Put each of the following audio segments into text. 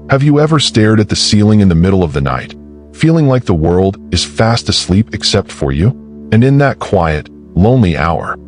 Have you ever stared at the ceiling in the middle of the night, feeling like the world is fast asleep except for you? And in that quiet, lonely hour,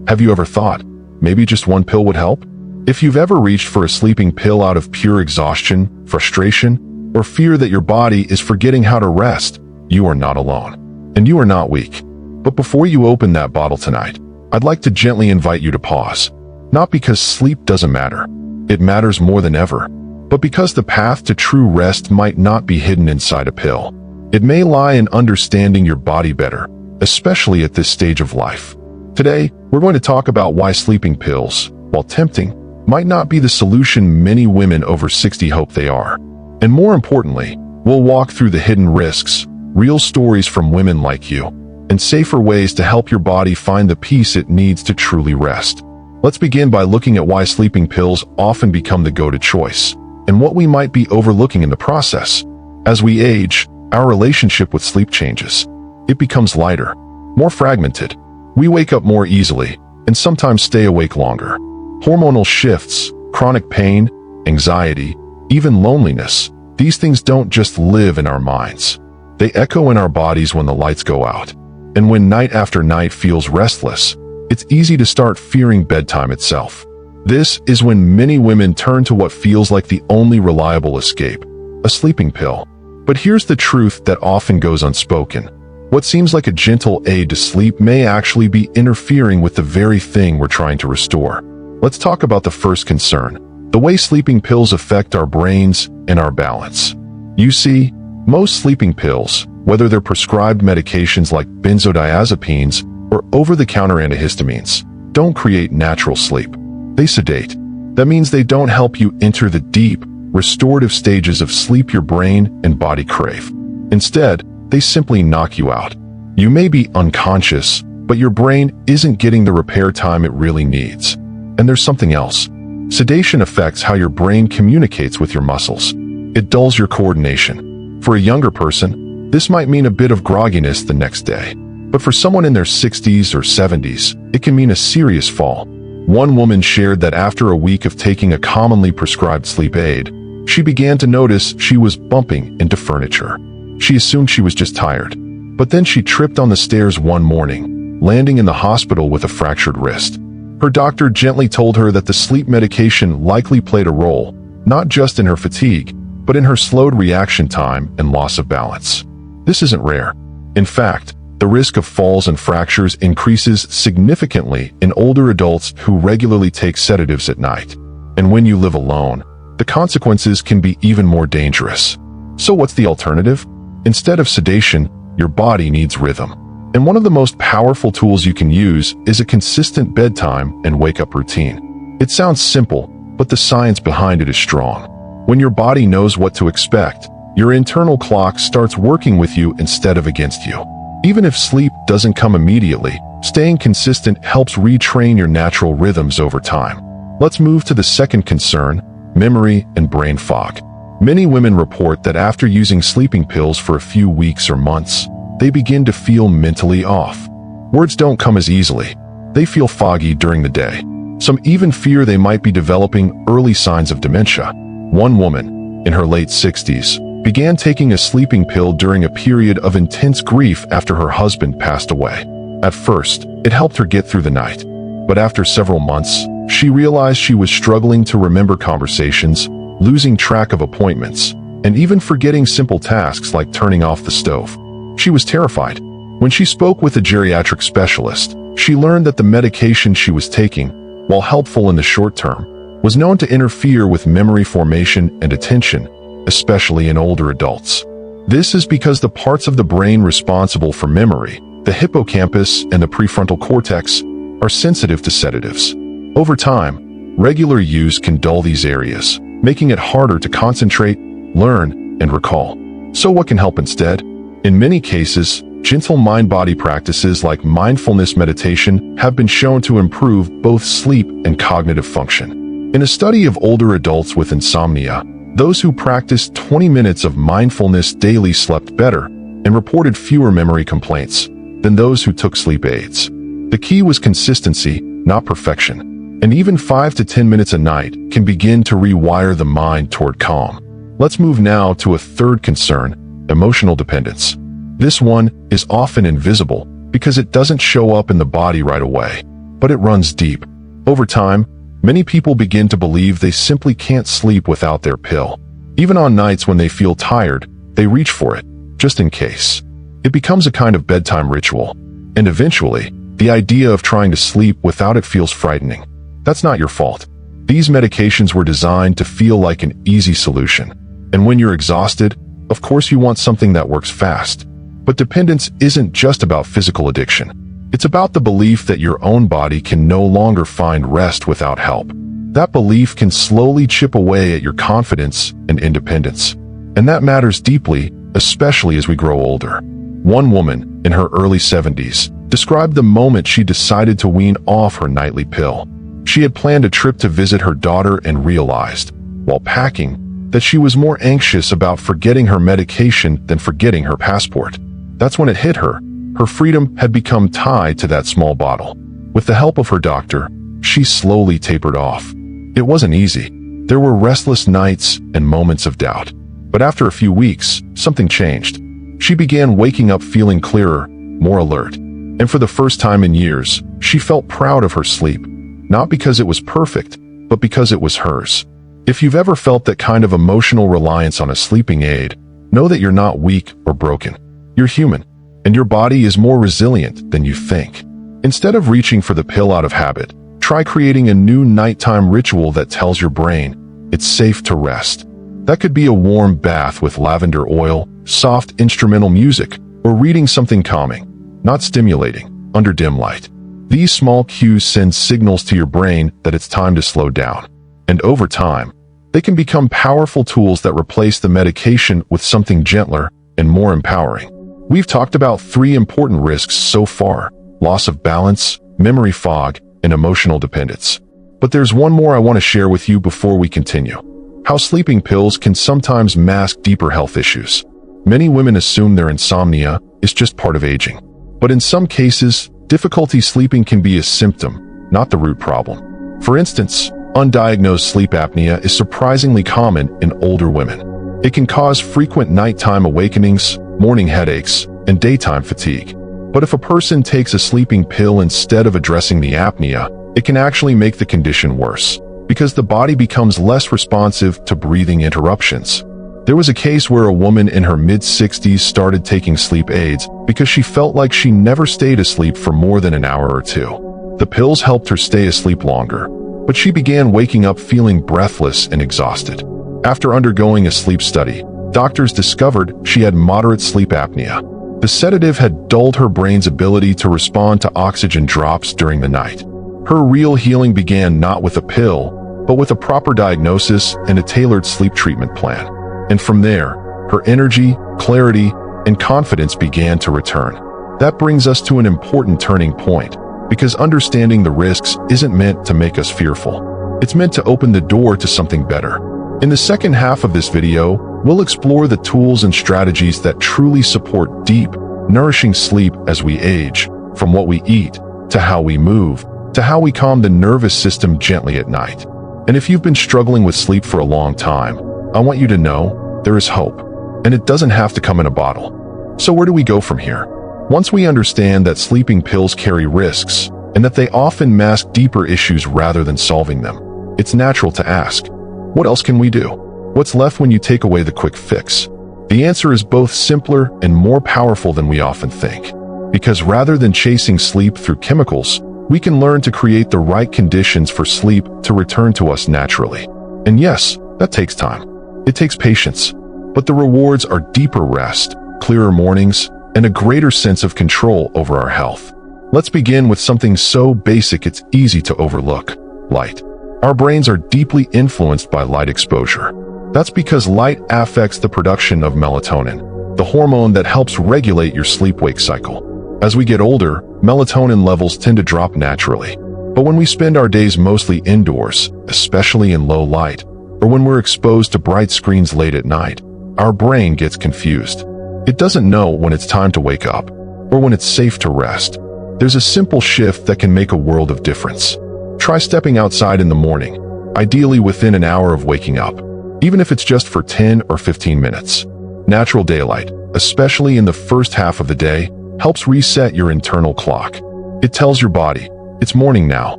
have you ever thought, maybe just one pill would help? If you've ever reached for a sleeping pill out of pure exhaustion, frustration, or fear that your body is forgetting how to rest, you are not alone. And you are not weak. But before you open that bottle tonight, I'd like to gently invite you to pause. Not because sleep doesn't matter. It matters more than ever. But because the path to true rest might not be hidden inside a pill. It may lie in understanding your body better, especially at this stage of life. Today, we're going to talk about why sleeping pills, while tempting, might not be the solution many women over 60 hope they are. And more importantly, we'll walk through the hidden risks, real stories from women like you, and safer ways to help your body find the peace it needs to truly rest. Let's begin by looking at why sleeping pills often become the go-to choice, and what we might be overlooking in the process. As we age, our relationship with sleep changes. It becomes lighter, more fragmented. We wake up more easily, and sometimes stay awake longer. Hormonal shifts, chronic pain, anxiety, even loneliness, these things don't just live in our minds. They echo in our bodies when the lights go out. And when night after night feels restless, it's easy to start fearing bedtime itself. This is when many women turn to what feels like the only reliable escape, a sleeping pill. But here's the truth that often goes unspoken. What seems like a gentle aid to sleep may actually be interfering with the very thing we're trying to restore. Let's talk about the first concern, the way sleeping pills affect our brains and our balance. You see, most sleeping pills, whether they're prescribed medications like benzodiazepines or over-the-counter antihistamines, don't create natural sleep. They sedate. That means they don't help you enter the deep, restorative stages of sleep your brain and body crave. Instead, they simply knock you out. You may be unconscious, but your brain isn't getting the repair time it really needs. And there's something else. Sedation affects how your brain communicates with your muscles. It dulls your coordination. For a younger person, this might mean a bit of grogginess the next day. But for someone in their 60s or 70s, it can mean a serious fall. One woman shared that after a week of taking a commonly prescribed sleep aid, she began to notice she was bumping into furniture. She assumed she was just tired. But then she tripped on the stairs one morning, landing in the hospital with a fractured wrist. Her doctor gently told her that the sleep medication likely played a role, not just in her fatigue, but in her slowed reaction time and loss of balance. This isn't rare. In fact, the risk of falls and fractures increases significantly in older adults who regularly take sedatives at night. And when you live alone, the consequences can be even more dangerous. So what's the alternative? Instead of sedation, your body needs rhythm. And one of the most powerful tools you can use is a consistent bedtime and wake-up routine. It sounds simple, but the science behind it is strong. When your body knows what to expect, your internal clock starts working with you instead of against you. Even if sleep doesn't come immediately, staying consistent helps retrain your natural rhythms over time. Let's move to the second concern, memory and brain fog. Many women report that after using sleeping pills for a few weeks or months, they begin to feel mentally off. Words don't come as easily. They feel foggy during the day. Some even fear they might be developing early signs of dementia. One woman, in her late 60s, began taking a sleeping pill during a period of intense grief after her husband passed away. At first, it helped her get through the night. But after several months, she realized she was struggling to remember conversations, losing track of appointments, and even forgetting simple tasks like turning off the stove. She was terrified. When she spoke with a geriatric specialist, she learned that the medication she was taking, while helpful in the short term, was known to interfere with memory formation and attention, especially in older adults. This is because the parts of the brain responsible for memory, the hippocampus and the prefrontal cortex, are sensitive to sedatives. Over time, regular use can dull these areas, making it harder to concentrate, learn, and recall. So what can help instead? In many cases, gentle mind-body practices like mindfulness meditation have been shown to improve both sleep and cognitive function. In a study of older adults with insomnia, those who practiced 20 minutes of mindfulness daily slept better and reported fewer memory complaints than those who took sleep aids. The key was consistency, not perfection. And even 5 to 10 minutes a night can begin to rewire the mind toward calm. Let's move now to a third concern, emotional dependence. This one is often invisible because it doesn't show up in the body right away, but it runs deep. Over time, many people begin to believe they simply can't sleep without their pill. Even on nights when they feel tired, they reach for it, just in case. It becomes a kind of bedtime ritual, and eventually, the idea of trying to sleep without it feels frightening. That's not your fault. These medications were designed to feel like an easy solution. And when you're exhausted, of course you want something that works fast. But dependence isn't just about physical addiction. It's about the belief that your own body can no longer find rest without help. That belief can slowly chip away at your confidence and independence. And that matters deeply, especially as we grow older. One woman, in her early 70s, described the moment she decided to wean off her nightly pill. She had planned a trip to visit her daughter and realized, while packing, that she was more anxious about forgetting her medication than forgetting her passport. That's when it hit her. Her freedom had become tied to that small bottle. With the help of her doctor, she slowly tapered off. It wasn't easy. There were restless nights and moments of doubt. But after a few weeks, something changed. She began waking up feeling clearer, more alert. And for the first time in years, she felt proud of her sleep. Not because it was perfect, but because it was hers. If you've ever felt that kind of emotional reliance on a sleeping aid, know that you're not weak or broken. You're human, and your body is more resilient than you think. Instead of reaching for the pill out of habit, try creating a new nighttime ritual that tells your brain it's safe to rest. That could be a warm bath with lavender oil, soft instrumental music, or reading something calming, not stimulating, under dim light. These small cues send signals to your brain that it's time to slow down. And over time, they can become powerful tools that replace the medication with something gentler and more empowering. We've talked about 3 important risks so far: loss of balance, memory fog, and emotional dependence. But there's one more I want to share with you before we continue. How sleeping pills can sometimes mask deeper health issues. Many women assume their insomnia is just part of aging. But in some cases, difficulty sleeping can be a symptom, not the root problem. For instance, undiagnosed sleep apnea is surprisingly common in older women. It can cause frequent nighttime awakenings, morning headaches, and daytime fatigue. But if a person takes a sleeping pill instead of addressing the apnea, it can actually make the condition worse, because the body becomes less responsive to breathing interruptions. There was a case where a woman in her mid-60s started taking sleep aids because she felt like she never stayed asleep for more than an hour or 2. The pills helped her stay asleep longer, but she began waking up feeling breathless and exhausted. After undergoing a sleep study, doctors discovered she had moderate sleep apnea. The sedative had dulled her brain's ability to respond to oxygen drops during the night. Her real healing began not with a pill, but with a proper diagnosis and a tailored sleep treatment plan. And from there, her energy, clarity, and confidence began to return. That brings us to an important turning point, because understanding the risks isn't meant to make us fearful. It's meant to open the door to something better. In the second half of this video, we'll explore the tools and strategies that truly support deep, nourishing sleep as we age, from what we eat, to how we move, to how we calm the nervous system gently at night. And if you've been struggling with sleep for a long time, I want you to know there is hope, and it doesn't have to come in a bottle. So where do we go from here? Once we understand that sleeping pills carry risks, and that they often mask deeper issues rather than solving them, it's natural to ask, what else can we do? What's left when you take away the quick fix? The answer is both simpler and more powerful than we often think. Because rather than chasing sleep through chemicals, we can learn to create the right conditions for sleep to return to us naturally. And yes, that takes time. It takes patience. But the rewards are deeper rest, clearer mornings, and a greater sense of control over our health. Let's begin with something so basic it's easy to overlook: light. Our brains are deeply influenced by light exposure. That's because light affects the production of melatonin, the hormone that helps regulate your sleep-wake cycle. As we get older, melatonin levels tend to drop naturally. But when we spend our days mostly indoors, especially in low light, or when we're exposed to bright screens late at night, our brain gets confused. It doesn't know when it's time to wake up, or when it's safe to rest. There's a simple shift that can make a world of difference. Try stepping outside in the morning, ideally within an hour of waking up. even if it's just for 10 or 15 minutes. Natural daylight, especially in the first half of the day, helps reset your internal clock. It tells your body, it's morning now,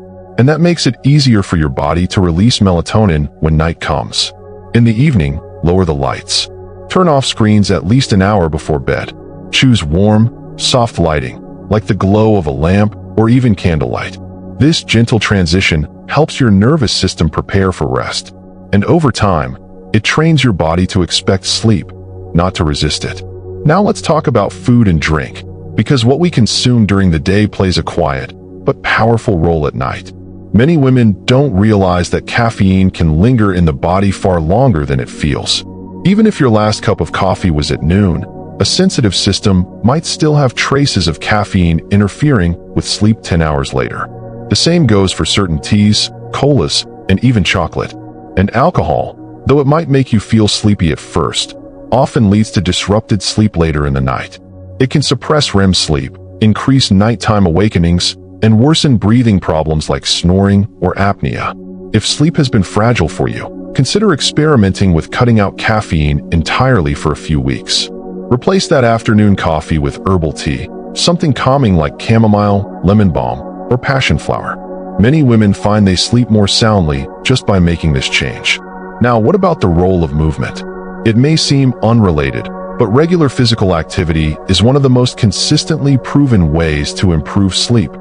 and that makes it easier for your body to release melatonin when night comes. In the evening, lower the lights. Turn off screens at least an hour before bed. Choose warm, soft lighting, like the glow of a lamp or even candlelight. This gentle transition helps your nervous system prepare for rest. And over time, it trains your body to expect sleep, not to resist it. Now let's talk about food and drink, because what we consume during the day plays a quiet but powerful role at night. Many women don't realize that caffeine can linger in the body far longer than it feels. Even if your last cup of coffee was at noon, a sensitive system might still have traces of caffeine interfering with sleep 10 hours later. The same goes for certain teas, colas, and even chocolate. And alcohol, though it might make you feel sleepy at first, often leads to disrupted sleep later in the night. It can suppress REM sleep, increase nighttime awakenings, and worsen breathing problems like snoring or apnea. If sleep has been fragile for you, consider experimenting with cutting out caffeine entirely for a few weeks. Replace that afternoon coffee with herbal tea, something calming like chamomile, lemon balm, or passion flower. Many women find they sleep more soundly just by making this change. Now, what about the role of movement? It may seem unrelated, but regular physical activity is one of the most consistently proven ways to improve sleep,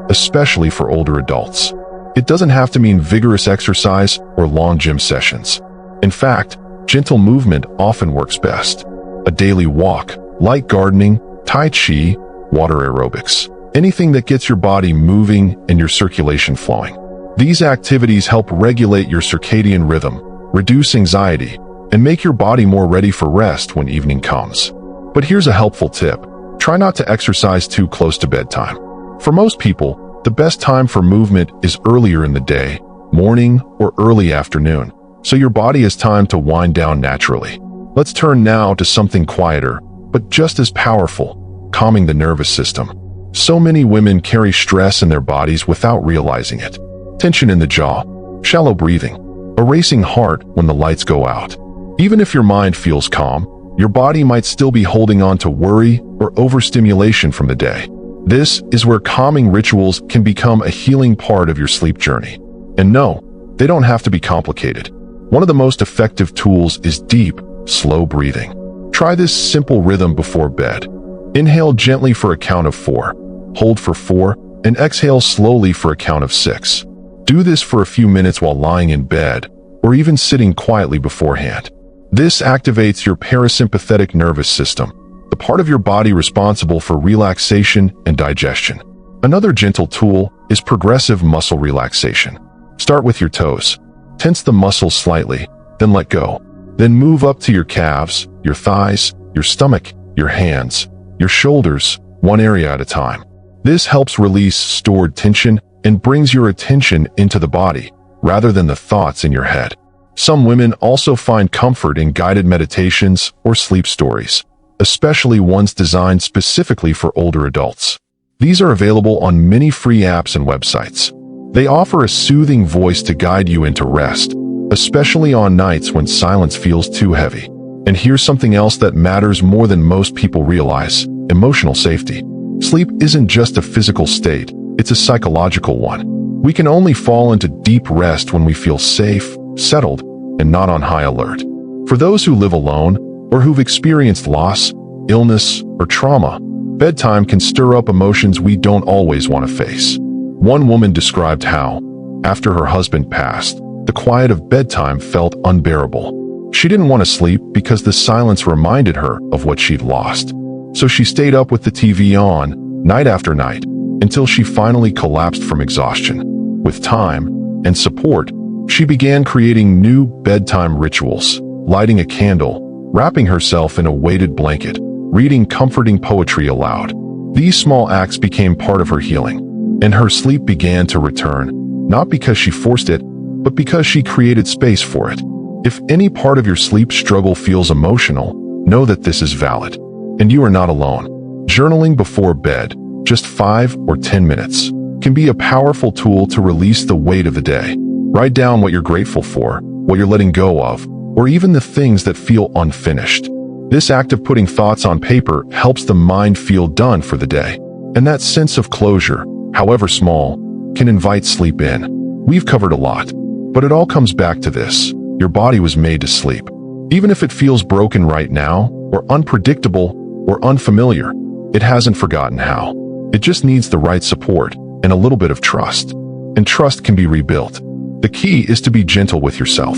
especially for older adults. It doesn't have to mean vigorous exercise or long gym sessions. In fact, gentle movement often works best. A daily walk, light gardening, tai chi, water aerobics, anything that gets your body moving and your circulation flowing. These activities help regulate your circadian rhythm, reduce anxiety, and make your body more ready for rest when evening comes. But here's a helpful tip. Try not to exercise too close to bedtime. For most people, the best time for movement is earlier in the day, morning or early afternoon, so your body has time to wind down naturally. Let's turn now to something quieter, but just as powerful, calming the nervous system. So many women carry stress in their bodies without realizing it. Tension in the jaw, shallow breathing, a racing heart when the lights go out. Even if your mind feels calm, your body might still be holding on to worry or overstimulation from the day. This is where calming rituals can become a healing part of your sleep journey. And no, they don't have to be complicated. One of the most effective tools is deep, slow breathing. Try this simple rhythm before bed. Inhale gently for a count of 4, hold for 4, and exhale slowly for a count of 6. Do this for a few minutes while lying in bed, or even sitting quietly beforehand. This activates your parasympathetic nervous system, the part of your body responsible for relaxation and digestion. Another gentle tool is progressive muscle relaxation. Start with your toes. Tense the muscles slightly, then let go. Then move up to your calves, your thighs, your stomach, your hands, your shoulders, one area at a time. This helps release stored tension and brings your attention into the body, rather than the thoughts in your head. Some women also find comfort in guided meditations or sleep stories, especially ones designed specifically for older adults. These are available on many free apps and websites. They offer a soothing voice to guide you into rest, especially on nights when silence feels too heavy. And here's something else that matters more than most people realize: emotional safety. Sleep isn't just a physical state, it's a psychological one. We can only fall into deep rest when we feel safe, settled, and not on high alert. For those who live alone, or who've experienced loss, illness, or trauma, bedtime can stir up emotions we don't always want to face. One woman described how, after her husband passed, the quiet of bedtime felt unbearable. She didn't want to sleep because the silence reminded her of what she'd lost. So she stayed up with the TV on, night after night, until she finally collapsed from exhaustion. With time and support, she began creating new bedtime rituals, lighting a candle, wrapping herself in a weighted blanket, reading comforting poetry aloud. These small acts became part of her healing, and her sleep began to return, not because she forced it, but because she created space for it. If any part of your sleep struggle feels emotional, know that this is valid, and you are not alone. Journaling before bed, just 5 or 10 minutes, can be a powerful tool to release the weight of the day. Write down what you're grateful for, what you're letting go of, or even the things that feel unfinished. This act of putting thoughts on paper helps the mind feel done for the day. And that sense of closure, however small, can invite sleep in. We've covered a lot, but it all comes back to this. Your body was made to sleep. Even if it feels broken right now, or unpredictable, or unfamiliar, it hasn't forgotten how. It just needs the right support and a little bit of trust. And trust can be rebuilt. The key is to be gentle with yourself,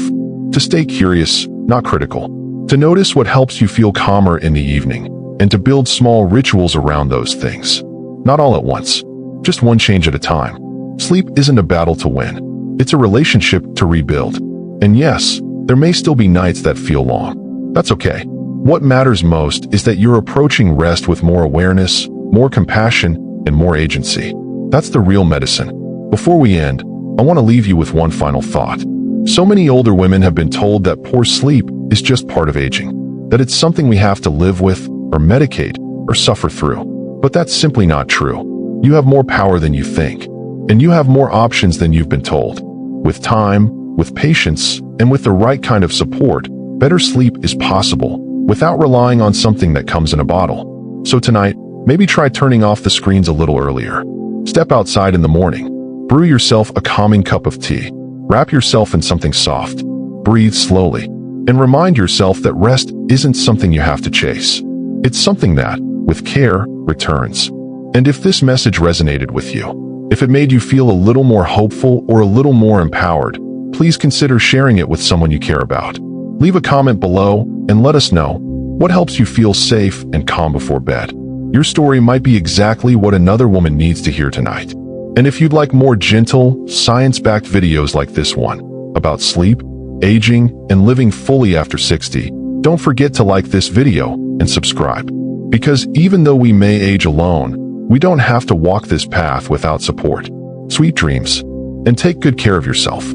to stay curious, not critical, to notice what helps you feel calmer in the evening, and to build small rituals around those things. Not all at once, just one change at a time. Sleep isn't a battle to win. It's a relationship to rebuild. And yes, there may still be nights that feel long. That's okay. What matters most is that you're approaching rest with more awareness, more compassion, and more agency. That's the real medicine. Before we end, I want to leave you with one final thought. So many older women have been told that poor sleep is just part of aging, that it's something we have to live with, or medicate, or suffer through. But that's simply not true. You have more power than you think, and you have more options than you've been told. With time, with patience, and with the right kind of support, better sleep is possible, without relying on something that comes in a bottle. So tonight, maybe try turning off the screens a little earlier. Step outside in the morning. Brew yourself a calming cup of tea. Wrap yourself in something soft. Breathe slowly. And remind yourself that rest isn't something you have to chase. It's something that, with care, returns. And if this message resonated with you, if it made you feel a little more hopeful or a little more empowered, please consider sharing it with someone you care about. Leave a comment below and let us know what helps you feel safe and calm before bed. Your story might be exactly what another woman needs to hear tonight. And if you'd like more gentle, science-backed videos like this one, about sleep, aging, and living fully after 60, don't forget to like this video and subscribe. Because even though we may age alone, we don't have to walk this path without support. Sweet dreams, and take good care of yourself.